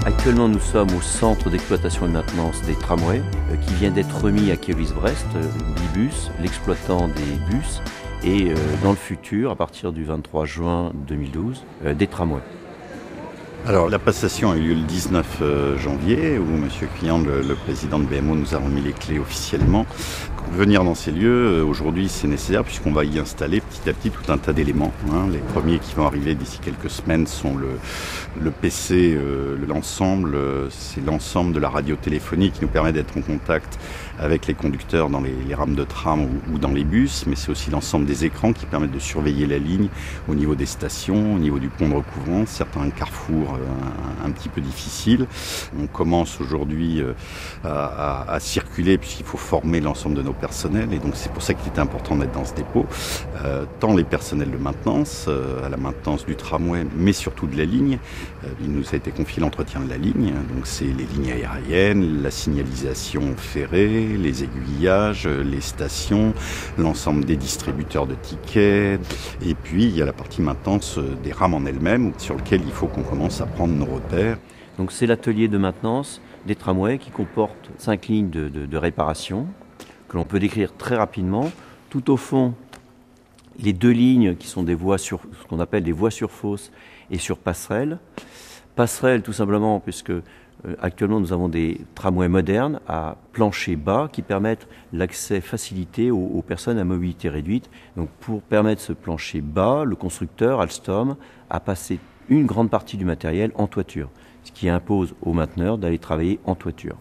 Actuellement, nous sommes au centre d'exploitation et de maintenance des tramways qui vient d'être remis à Keolis-Brest, Bibus, l'exploitant des bus, et dans le futur, à partir du 23 juin 2012, des tramways. Alors la passation a eu lieu le 19 janvier où M. Quillan, le président de BMO, nous a remis les clés officiellement. Venir dans ces lieux, aujourd'hui c'est nécessaire puisqu'on va y installer petit à petit tout un tas d'éléments. Les premiers qui vont arriver d'ici quelques semaines sont le PC, l'ensemble, c'est l'ensemble de la radiotéléphonie qui nous permet d'être en contact avec les conducteurs dans les rames de tram ou dans les bus, mais c'est aussi l'ensemble des écrans qui permettent de surveiller la ligne au niveau des stations, au niveau du pont de recouvrance, certains carrefours un petit peu difficiles. On commence aujourd'hui à circuler puisqu'il faut former l'ensemble de nos personnels et donc c'est pour ça qu'il était important d'être dans ce dépôt. Tant les personnels de maintenance, à la maintenance du tramway, mais surtout de la ligne. Il nous a été confié l'entretien de la ligne, donc c'est les lignes aériennes, la signalisation ferrée, les aiguillages, les stations, l'ensemble des distributeurs de tickets. Et puis il y a la partie maintenance des rames en elles-mêmes sur lequel il faut qu'on commence à prendre nos repères. Donc c'est l'atelier de maintenance des tramways qui comporte 5 lignes de réparation que l'on peut décrire très rapidement. Tout au fond, les 2 lignes qui sont des voies sur ce qu'on appelle des voies sur fosse et sur passerelle. Passerelle tout simplement puisque actuellement nous avons des tramways modernes à plancher bas qui permettent l'accès facilité aux personnes à mobilité réduite. Donc pour permettre ce plancher bas, le constructeur Alstom a passé une grande partie du matériel en toiture, ce qui impose aux mainteneurs d'aller travailler en toiture.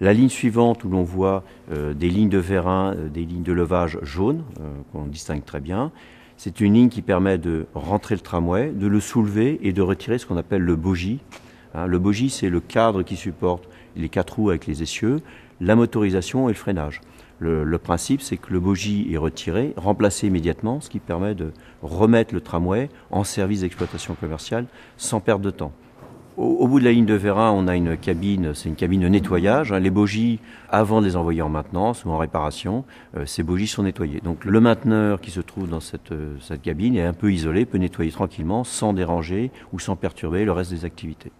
La ligne suivante où l'on voit des lignes de vérin, des lignes de levage jaunes, qu'on distingue très bien, c'est une ligne qui permet de rentrer le tramway, de le soulever et de retirer ce qu'on appelle le bogie. Le bogie, c'est le cadre qui supporte les 4 roues avec les essieux, la motorisation et le freinage. Le principe, c'est que le bogie est retiré, remplacé immédiatement, ce qui permet de remettre le tramway en service d'exploitation commerciale sans perte de temps. Au bout de la ligne de vérin, on a une cabine, c'est une cabine de nettoyage. Les bogies, avant de les envoyer en maintenance ou en réparation, ces bogies sont nettoyées. Donc le mainteneur qui se trouve dans cette cabine est un peu isolé, peut nettoyer tranquillement, sans déranger ou sans perturber le reste des activités.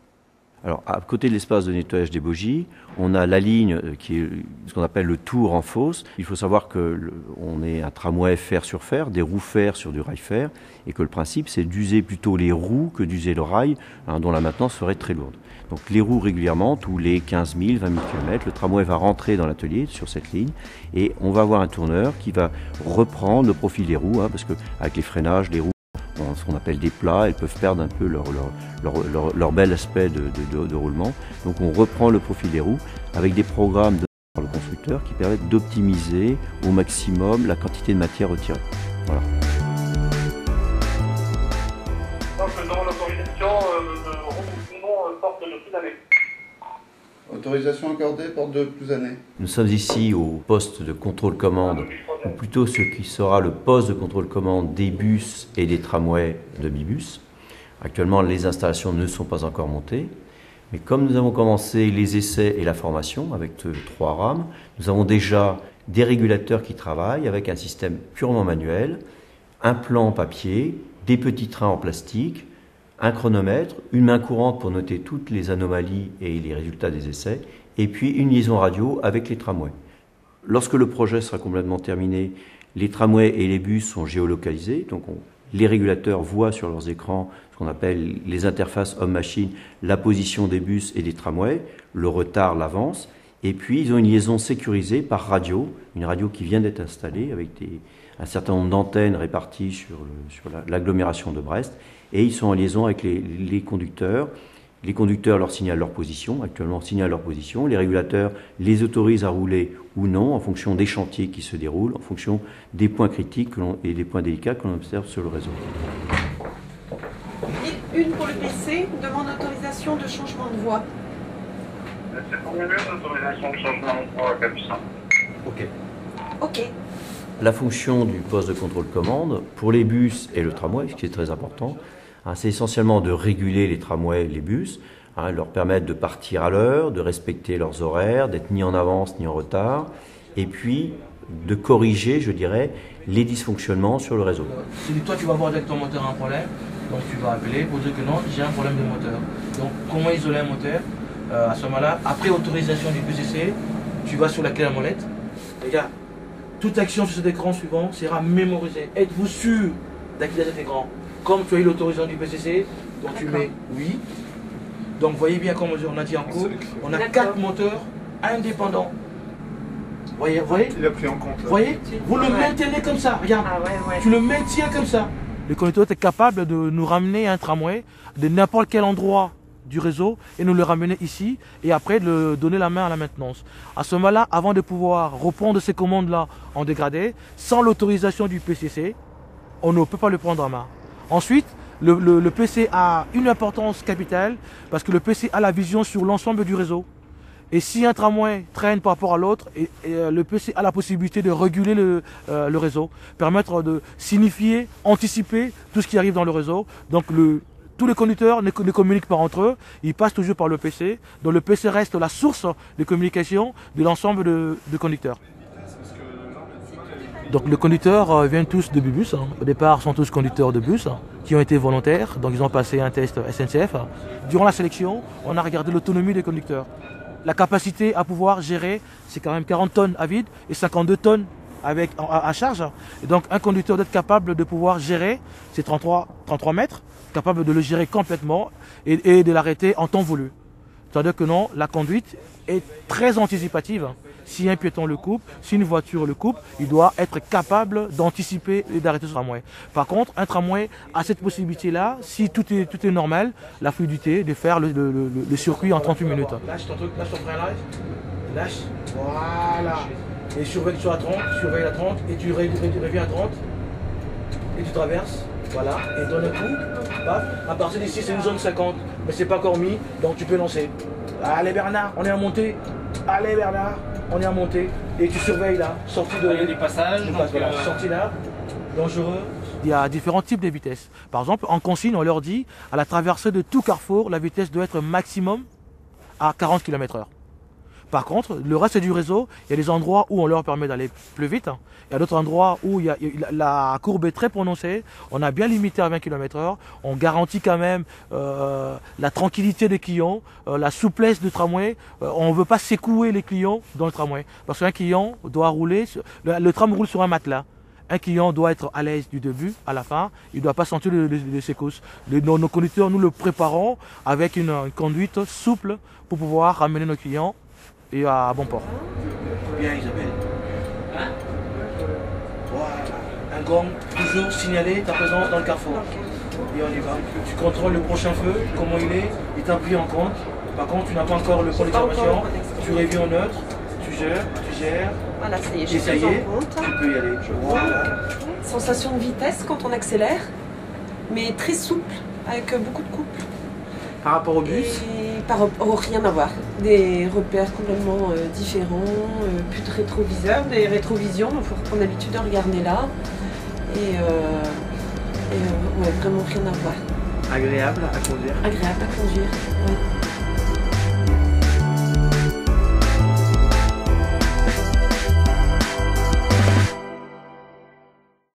Alors, à côté de l'espace de nettoyage des bogies, on a la ligne qui est ce qu'on appelle le tour en fosse. Il faut savoir qu'on est un tramway fer sur fer, des roues fer sur du rail fer, et que le principe, c'est d'user plutôt les roues que d'user le rail, dont la maintenance serait très lourde. Donc, les roues régulièrement, tous les 15 000, 20 000 km, le tramway va rentrer dans l'atelier sur cette ligne, et on va avoir un tourneur qui va reprendre le profil des roues, parce qu'avec les freinages, les roues, ce qu'on appelle des plats, elles peuvent perdre un peu leur bel aspect de roulement. Donc on reprend le profil des roues avec des programmes par le constructeur qui permettent d'optimiser au maximum la quantité de matière retirée. Voilà. Donc je demande l'autorisation de recouvrement porte de plus d'années. Autorisation accordée, porte de plus années. Nous sommes ici au poste de contrôle-commande, ou plutôt ce qui sera le poste de contrôle-commande des bus et des tramways de Bibus. Actuellement, les installations ne sont pas encore montées, mais comme nous avons commencé les essais et la formation avec 3 rames, nous avons déjà des régulateurs qui travaillent avec un système purement manuel, un plan en papier, des petits trains en plastique, un chronomètre, une main courante pour noter toutes les anomalies et les résultats des essais, et puis une liaison radio avec les tramways. Lorsque le projet sera complètement terminé, les tramways et les bus sont géolocalisés, donc les régulateurs voient sur leurs écrans ce qu'on appelle les interfaces homme-machine, la position des bus et des tramways, le retard, l'avance, et puis ils ont une liaison sécurisée par radio, une radio qui vient d'être installée avec un certain nombre d'antennes réparties sur l'agglomération de Brest, et ils sont en liaison avec les conducteurs. Les conducteurs leur signalent leur position, actuellement signalent leur position. Les régulateurs les autorisent à rouler ou non en fonction des chantiers qui se déroulent, en fonction des points critiques et des points délicats que l'on observe sur le réseau. Et une pour le PC, demande autorisation de changement de voie. C'est pour mieux l'autorisation de changement de voie Capucin. Ok. La fonction du poste de contrôle-commande, pour les bus et le tramway, ce qui est très important, c'est essentiellement de réguler les tramways et les bus, leur permettre de partir à l'heure, de respecter leurs horaires, d'être ni en avance ni en retard, et puis de corriger, je dirais, les dysfonctionnements sur le réseau. Si toi tu vas voir avec ton moteur un problème, donc tu vas appeler pour dire que non, j'ai un problème de moteur. Donc comment isoler un moteur? À ce moment-là, après autorisation du PCC, tu vas sur la clé à molette. Regarde, toute action sur cet écran suivant sera mémorisée. Êtes-vous sûr d'activer cet écran? Comme tu as eu l'autorisation du PCC, donc tu mets oui. Donc voyez bien comme on a dit en cours, on a 4 moteurs indépendants. Voyez, Il a pris en compte. voyez, vous le maintenez comme ça, regarde. Tu le maintiens comme ça. Le conducteur est capable de nous ramener un tramway de n'importe quel endroit du réseau et nous le ramener ici et après de donner la main à la maintenance. À ce moment-là, avant de pouvoir reprendre ces commandes-là en dégradé, sans l'autorisation du PCC, on ne peut pas le prendre en main. Ensuite, le PC a une importance capitale parce que le PC a la vision sur l'ensemble du réseau. Et si un tramway traîne par rapport à l'autre, le PC a la possibilité de réguler le réseau, permettre de signifier, anticiper tout ce qui arrive dans le réseau. Donc tous les conducteurs ne communiquent pas entre eux, ils passent toujours par le PC. Donc le PC reste la source de communication de l'ensemble de conducteurs. Donc les conducteurs viennent tous de bus. Au départ, sont tous conducteurs de bus qui ont été volontaires. Donc ils ont passé un test SNCF. Durant la sélection, on a regardé l'autonomie des conducteurs. La capacité à pouvoir gérer, c'est quand même 40 tonnes à vide et 52 tonnes à charge. Et donc un conducteur d'être capable de pouvoir gérer ces 33 mètres, capable de le gérer complètement et de l'arrêter en temps voulu. C'est-à-dire que non, la conduite est très anticipative. Si un piéton le coupe, si une voiture le coupe, il doit être capable d'anticiper et d'arrêter ce tramway. Par contre, un tramway a cette possibilité-là, si tout est normal, la fluidité de faire le circuit en 38 minutes. Lâche ton truc, lâche ton frein live, lâche, voilà. Et surveille sur la 30, surveille la 30, et tu reviens à 30, et tu traverses, voilà, et donne un coup, paf. À partir d'ici, c'est une zone 50, mais c'est pas encore mis, donc tu peux lancer. Allez Bernard, on est en montée, allez Bernard. On est à monter et tu surveilles là, sortie de... Il y a des passages, voilà, sortie là, dangereux. Il y a différents types de vitesses. Par exemple, en consigne, on leur dit, à la traversée de tout carrefour, la vitesse doit être maximum à 40 km/h. Par contre, le reste du réseau, il y a des endroits où on leur permet d'aller plus vite. Il y a d'autres endroits où la courbe est très prononcée. On a bien limité à 20 km/h. On garantit quand même la tranquillité des clients, la souplesse du tramway. On ne veut pas secouer les clients dans le tramway. Parce qu'un client doit rouler, le tram roule sur un matelas. Un client doit être à l'aise du début à la fin. Il ne doit pas sentir les secousses. Nos conducteurs, nous le préparons avec une conduite souple pour pouvoir ramener nos clients et à bon port. Bien Isabelle. Hein? Voilà. Un gong, toujours signaler ta présence dans le carrefour. Et on y va. Tu contrôles le prochain feu, comment il t'a pris en compte. Par contre, tu n'as pas encore le point d'exclamation. Tu reviens au neutre, tu gères. Voilà, ça y est, Et ça y est, compte. tu peux y aller. Voilà. Sensation de vitesse quand on accélère, mais très souple, avec beaucoup de couple. Par rapport au bus? Et par rapport, rien à voir. Des repères complètement différents, plus de rétroviseurs, des rétrovisions, il faut prendre l'habitude de regarder là. Et ouais, vraiment rien à voir. Agréable à conduire. Agréable à conduire, oui.